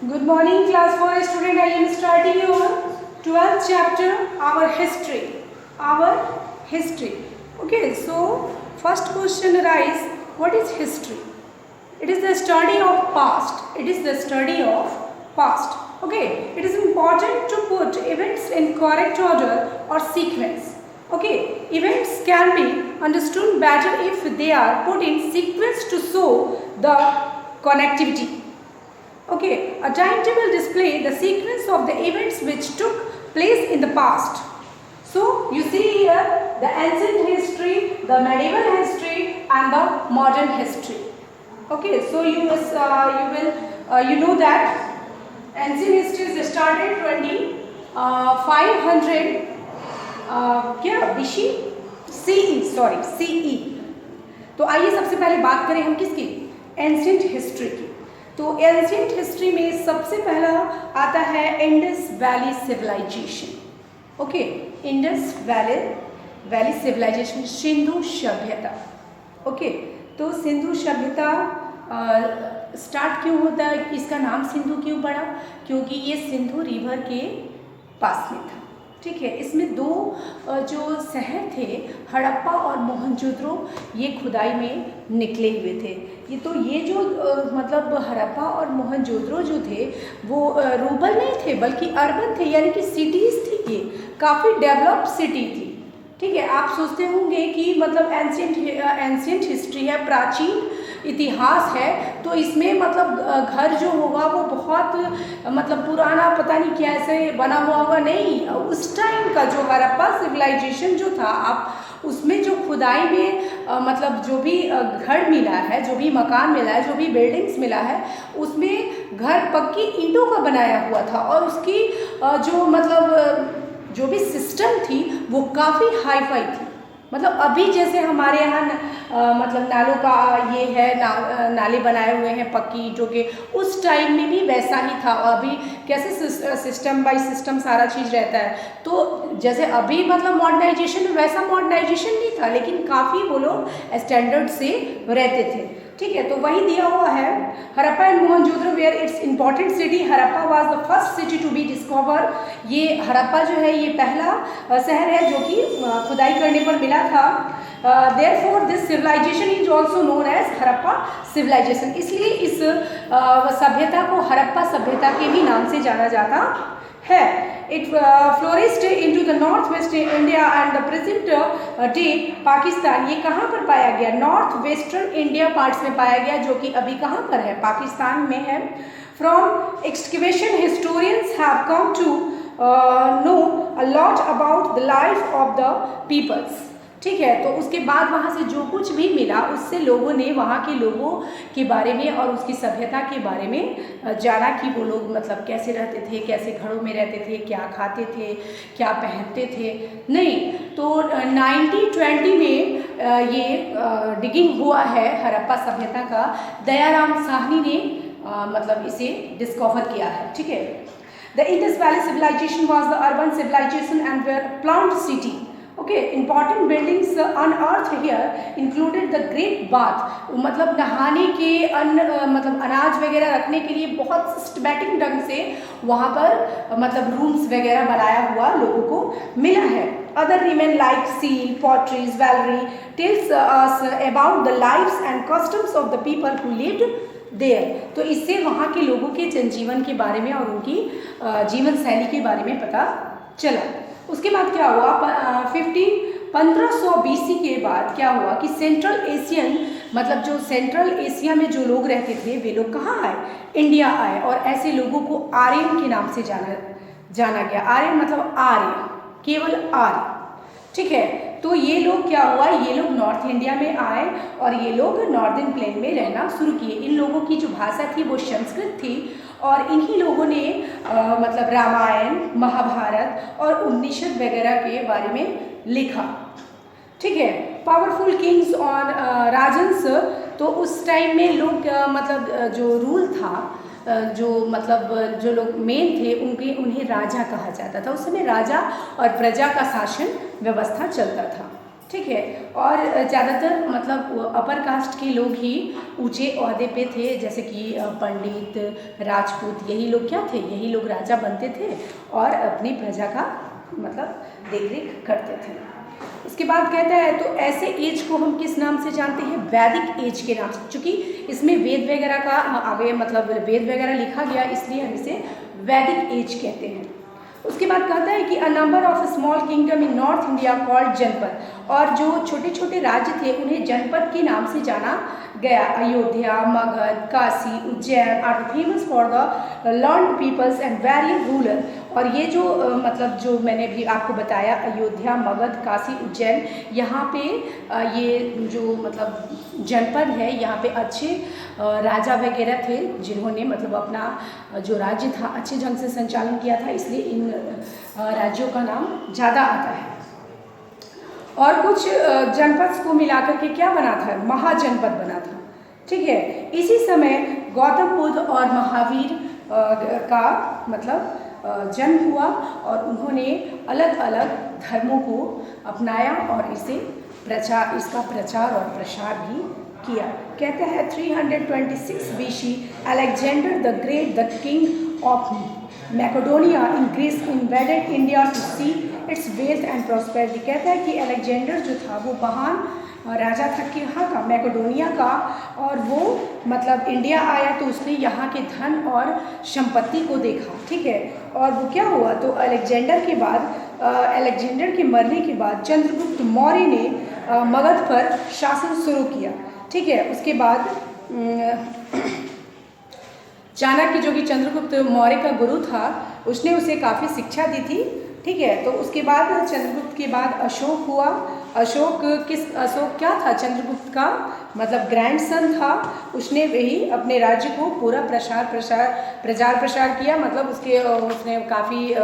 Good morning, class 4 student. I am starting your 12th chapter, our history. Our history. Okay, so first question arises, what is history? It is the study of past. It is the study of past. Okay, it is important to put events in correct order or sequence. Okay, events can be understood better if they are put in sequence to show the connectivity. Okay, a timetable display the sequence of the events which took place in the past. So you see here the ancient history, the medieval history, and the modern history. Okay, so you know that ancient history started 500 CE. तो आइए सबसे पहले बात करें हम किसकी, ancient history की। तो एंशिएंट हिस्ट्री में सबसे पहला आता है Indus Valley civilisation. Okay, Indus Valley civilisation, Sindhu सभ्यता। ओके, तो सिंधु सभ्यता स्टार्ट क्यों होता है, इसका नाम सिंधु क्यों पड़ा, क्योंकि ये सिंधु रिवर के पास में था। ठीक है, इसमें दो जो शहर थे हड़प्पा और मोहनजोदड़ो, ये खुदाई में निकले हुए थे। ये जो मतलब हड़प्पा और मोहनजोदड़ो जो थे वो रूरल नहीं थे बल्कि अर्बन थे, यानी कि सिटीज़ थी, ये काफ़ी डेवलप्ड सिटी थी। ठीक है, आप सोचते होंगे कि मतलब एंशिएंट हिस्ट्री है, प्राचीन इतिहास है, तो इसमें मतलब घर जो होगा वो बहुत मतलब पुराना, पता नहीं कैसे बना हुआ होगा। नहीं, उस टाइम का जो हड़प्पा सिविलाइजेशन जो था, आप उसमें जो खुदाई में मतलब जो भी घर मिला है, जो भी मकान मिला है, जो भी बिल्डिंग्स मिला है, उसमें घर पक्की ईंटों का बनाया हुआ था और उसकी जो मतलब जो भी सिस्टम थी वो काफ़ी हाई फाई थी। मतलब अभी जैसे हमारे यहाँ मतलब नालों का ये है, नाले बनाए हुए हैं पक्की ईंटों के, उस टाइम में भी वैसा ही था। अभी कैसे सिस्टम बाय सिस्टम सारा चीज़ रहता है, तो जैसे अभी मतलब मॉडर्नाइजेशन, वैसा मॉडर्नाइजेशन नहीं था, लेकिन काफ़ी वो लोग स्टैंडर्ड से रहते थे। ठीक है, तो वही दिया हुआ है, Harappa and Mohenjodaro were its important city. Harappa was the first city to be discover. ये हड़प्पा जो है ये पहला शहर है जो कि खुदाई करने पर मिला था। Therefore this civilisation is also known as Harappa civilisation. इसलिए इस सभ्यता को हड़प्पा सभ्यता के भी नाम से जाना जाता है। It flourished into the northwest India and the present day Pakistan. ये कहाँ पर पाया गया, नॉर्थ वेस्टर्न इंडिया पार्ट्स में पाया गया, जो कि अभी कहाँ पर है, पाकिस्तान में है। From excavation historians have come to know a lot about the life of the peoples। ठीक है, तो उसके बाद वहाँ से जो कुछ भी मिला उससे लोगों ने वहाँ के लोगों के बारे में और उसकी सभ्यता के बारे में जाना कि वो लोग मतलब कैसे रहते थे, कैसे घरों में रहते थे, क्या खाते थे, क्या पहनते थे। नहीं, तो 1920 में ये डिगिंग हुआ है हड़प्पा सभ्यता का। दयाराम साहनी ने मतलब इसे डिस्कवर किया है। ठीक है, the Indus Valley civilisation was the urban civilisation and were planned city. Okay, important buildings unearthed here included the great bath। मतलब नहाने के मतलब अनाज वगैरह रखने के लिए बहुत सिस्टमैटिक ढंग से वहाँ पर मतलब रूम्स वगैरह बनाया हुआ लोगों को मिला है। Other remain like seal, potteries, valery tells us about the lives and customs of the people who lived there। तो इससे वहाँ के लोगों के जनजीवन के बारे में और उनकी जीवन शैली के बारे में पता चला। उसके बाद क्या हुआ, 1500 BC के बाद क्या हुआ कि सेंट्रल एशियन मतलब जो सेंट्रल एशिया में जो लोग रहते थे वे लोग कहाँ आए, इंडिया आए, और ऐसे लोगों को आर्यन के नाम से जाना गया। आर्यन मतलब आर्य, केवल आर्य। ठीक है, तो ये लोग क्या हुआ, ये लोग नॉर्थ इंडिया में आए और ये लोग नॉर्दर्न प्लेन में रहना शुरू किए। इन लोगों की जो भाषा थी वो संस्कृत थी और इन्हीं लोगों ने मतलब रामायण, महाभारत और उपनिषद वगैरह के बारे में लिखा। ठीक है, पावरफुल किंग्स और राजन्स, तो उस टाइम में लोग मतलब जो रूल था, जो मतलब जो लोग मेन थे उन्हें राजा कहा जाता था। उस समय राजा और प्रजा का शासन व्यवस्था चलता था। ठीक है। और ज़्यादातर मतलब अपर कास्ट के लोग ही ऊंचे ओहदे पे थे, जैसे कि पंडित, राजपूत, यही लोग क्या थे, यही लोग राजा बनते थे और अपनी प्रजा का मतलब देखरेख करते थे। उसके बाद कहता है तो ऐसे एज को हम किस नाम से जानते हैं, वैदिक एज के नाम से, क्योंकि इसमें वेद वगैरह का आगे मतलब वेद वगैरह लिखा गया, इसलिए हम इसे वैदिक एज कहते हैं। उसके बाद कहता है कि a number of small kingdom in north India called जनपद, और जो छोटे छोटे राज्य थे उन्हें जनपद के नाम से जाना गया। Ayodhya, Magadh, Kashi, Ujjain are famous for the learned peoples and very rural. और ये जो मतलब जो मैंने भी आपको बताया, अयोध्या, मगध, काशी, उज्जैन, यहाँ पे ये जो मतलब जनपद है, यहाँ पे अच्छे राजा वगैरह थे जिन्होंने मतलब अपना जो राज्य था अच्छे ढंग से संचालन किया था, इसलिए इन राज्यों का नाम ज़्यादा आता है। और कुछ जनपद को मिलाकर के क्या बना था, महाजनपद बना था। ठीक है। इसी समय गौतम बुद्ध और महावीर का मतलब जन्म हुआ और उन्होंने अलग अलग धर्मों को अपनाया और इसका प्रचार और प्रसार भी किया। कहते हैं 326 BC Alexander the Great, the king of Macedonia in Greece, invaded India to see its wealth and prosperity. कहता है कि अलेक्जेंडर जो था वो महान राजा था कि यहाँ का, मैकेडोनिया का, और वो मतलब इंडिया आया तो उसने यहाँ के धन और संपत्ति को देखा। ठीक है। और वो क्या हुआ, तो अलेक्जेंडर के बाद अलेक्जेंडर के मरने के बाद चंद्रगुप्त मौर्य ने मगध पर शासन शुरू किया। ठीक है। उसके बाद चाणक्य जो कि चंद्रगुप्त मौर्य का गुरु था, उसने उसे काफ़ी शिक्षा दी थी। ठीक है। तो उसके बाद चंद्रगुप्त के बाद अशोक हुआ। अशोक क्या था, चंद्रगुप्त का मतलब ग्रैंडसन था। उसने वही अपने राज्य को पूरा प्रचार प्रसार किया, मतलब उसने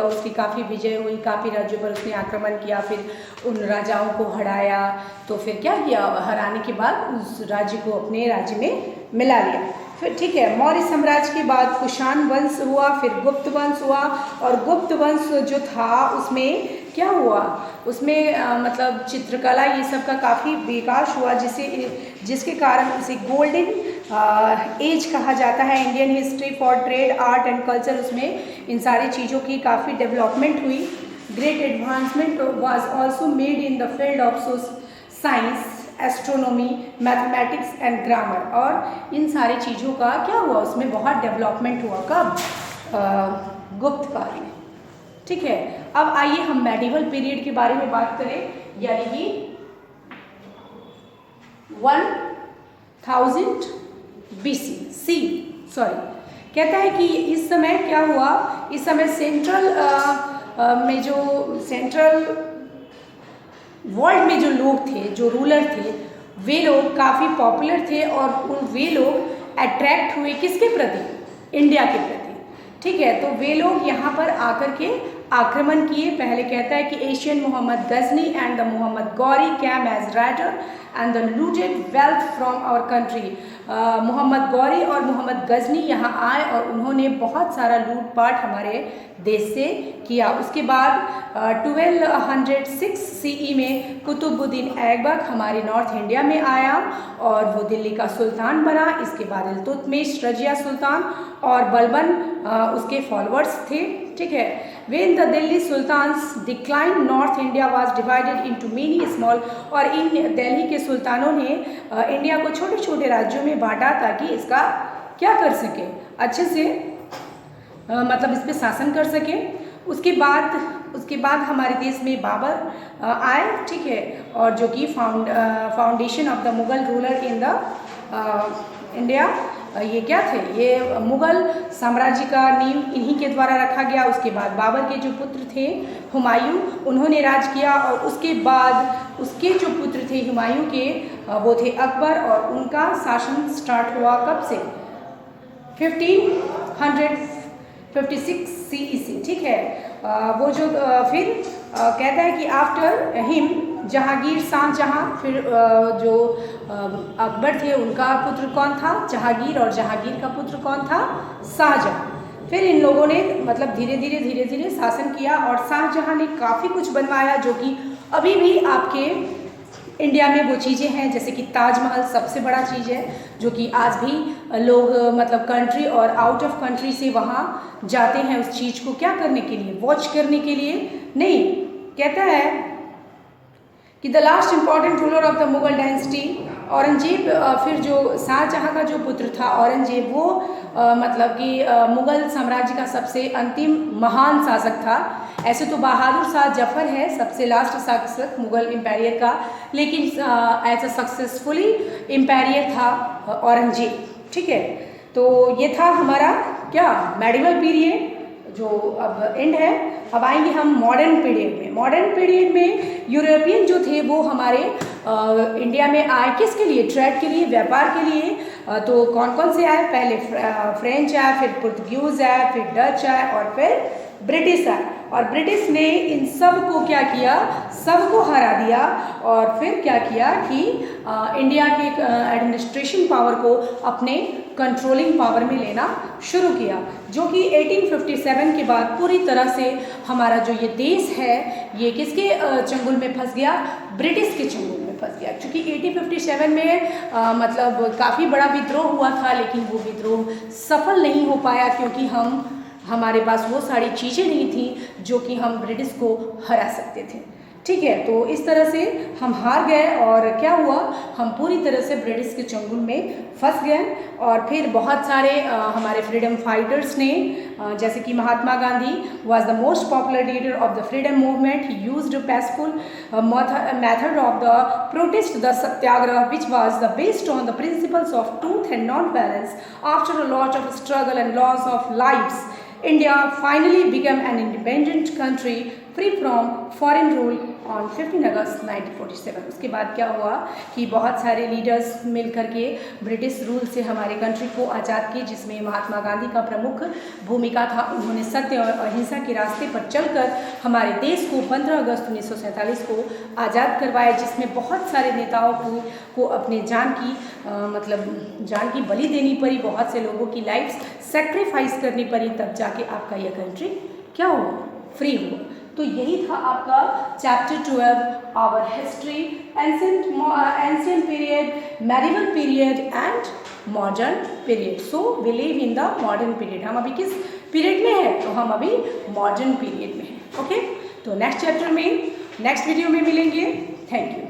उसकी काफ़ी विजय हुई, काफ़ी राज्यों पर उसने आक्रमण किया, फिर उन राजाओं को हराया। तो फिर क्या किया, हराने के बाद उस राज्य को अपने राज्य में मिला लिया। फिर ठीक है, मौर्य साम्राज्य के बाद कुषाण वंश हुआ, फिर गुप्त वंश हुआ। और गुप्त वंश जो था उसमें क्या हुआ, उसमें मतलब चित्रकला ये सब का काफ़ी विकास हुआ, जिसके कारण उसे गोल्डन एज कहा जाता है। Indian history for trade, art and culture, उसमें इन सारी चीज़ों की काफ़ी डेवलपमेंट हुई। Great advancement was also made in the field of science, astronomy, mathematics and grammar. और इन सारी चीज़ों का क्या हुआ, उसमें बहुत डेवलपमेंट हुआ। कब, गुप्त काल में। ठीक है। अब आइए हम मेडिवल पीरियड के बारे में बात करें, यानी कि 1000 BC कहता है कि इस समय क्या हुआ, इस समय सेंट्रल वर्ल्ड में जो लोग थे, जो रूलर थे, वे लोग काफ़ी पॉपुलर थे और वे लोग अट्रैक्ट हुए किसके प्रति, इंडिया के प्रति। ठीक है। तो वे लोग यहाँ पर आकर के आक्रमण किए। पहले कहता है कि Asian Mohammad Ghazni and the Mohammad Ghori came as raider and the looted wealth from our country. Mohammad Ghori और मोहम्मद गजनी यहाँ आए और उन्होंने बहुत सारा लूटपाट हमारे देश से किया। उसके बाद 1206 CE में कुतुबुद्दीन ऐबक हमारे नॉर्थ इंडिया में आया और वो दिल्ली का सुल्तान बना। इसके बाद इल्तुतमिश, रजिया सुल्तान और बलबन उसके फॉलोअर्स थे। ठीक है। When the Delhi Sultans declined, North India was divided into many small, और इन दिल्ली के सुल्तानों ने इंडिया को छोटे छोटे राज्यों में बांटा ताकि इसका क्या कर सके, अच्छे से मतलब इस पर शासन कर सके। उसके बाद हमारे देश में बाबर आए। ठीक है। और जो कि foundation of the Mughal ruler in the India, ये क्या थे, ये मुगल साम्राज्य का नींव इन्हीं के द्वारा रखा गया। उसके बाद बाबर के जो पुत्र थे हुमायूं, उन्होंने राज किया और उसके बाद उसके जो पुत्र थे हुमायूं के, वो थे अकबर, और उनका शासन स्टार्ट हुआ कब से, 1556 CE। ठीक है। वो जो फिर कहता है कि आफ्टर हिम जहांगीर शाहजहां, फिर जो अकबर थे उनका पुत्र कौन था, जहांगीर, और जहांगीर का पुत्र कौन था, शाहजहां। फिर इन लोगों ने मतलब धीरे धीरे शासन किया और शाहजहां ने काफ़ी कुछ बनवाया जो कि अभी भी आपके इंडिया में वो चीज़ें हैं जैसे कि ताजमहल सबसे बड़ा चीज़ है, जो कि आज भी लोग मतलब कंट्री और आउट ऑफ कंट्री से वहाँ जाते हैं उस चीज़ को क्या करने के लिए, वॉच करने के लिए नहीं। कहता है कि the last important ruler of the Mughal dynasty Aurangzeb, फिर जो शाहजहाँ का जो पुत्र था औरंगजेब, वो मतलब कि मुगल साम्राज्य का सबसे अंतिम महान शासक था। ऐसे तो बहादुर शाह जफर है सबसे लास्ट शासक मुगल एम्पायर का, लेकिन एज अ सक्सेसफुली एम्पायर था औरंगजेब। ठीक है, तो ये था हमारा क्या मेडिवल पीरियड जो अब एंड है। अब आएंगे हम मॉडर्न पीरियड में। मॉडर्न पीरियड में यूरोपियन जो थे वो हमारे इंडिया में आए किसके लिए, ट्रेड के लिए, व्यापार के लिए। तो कौन कौन से आए, पहले फ्रेंच आए, फिर पुर्तगीज आए, फिर डच आए और फिर ब्रिटिश आए। और ब्रिटिश ने इन सब को क्या किया, सबको हरा दिया और फिर क्या किया कि इंडिया के एडमिनिस्ट्रेशन पावर को अपने कंट्रोलिंग पावर में लेना शुरू किया, जो कि 1857 के बाद पूरी तरह से हमारा जो ये देश है ये किसके चंगुल में फंस गया, ब्रिटिश के चंगुल में फंस गया। क्योंकि 1857 में मतलब काफ़ी बड़ा विद्रोह हुआ था, लेकिन वो विद्रोह सफल नहीं हो पाया क्योंकि हमारे पास वो सारी चीज़ें नहीं थी जो कि हम ब्रिटिश को हरा सकते थे। ठीक है, तो इस तरह से हम हार गए और क्या हुआ, हम पूरी तरह से ब्रिटिश के चंगुल में फंस गए। और फिर बहुत सारे हमारे फ्रीडम फाइटर्स ने जैसे कि Mahatma Gandhi was the most popular leader of the freedom movement. He used a peaceful method of the protest, the satyagraha, which was the based on the principles of truth and non violence. After a lot of struggle and loss of lives, India finally became an independent country free from foreign rule on 15 अगस्त 1947। उसके बाद क्या हुआ कि बहुत सारे leaders मिल करके British rule से हमारे कंट्री को आज़ाद किए, जिसमें महात्मा गांधी का प्रमुख भूमिका था। उन्होंने सत्य और अहिंसा के रास्ते पर चलकर हमारे देश को 15 अगस्त 1947 को आज़ाद करवाया, जिसमें बहुत सारे नेताओं को अपने जान की बलि देनी पड़ी, बहुत से लोगों की लाइफ सेक्रीफाइस करनी पड़ी, तब जाके आपका यह कंट्री क्या हुआ, फ्री हुआ। तो यही था आपका chapter 12 our history, ancient period, medieval period and modern period. So we live in the modern period. हम अभी किस पीरियड में हैं, तो हम अभी मॉडर्न पीरियड में हैं। ओके, तो नेक्स्ट चैप्टर में नेक्स्ट वीडियो में मिलेंगे। Thank you.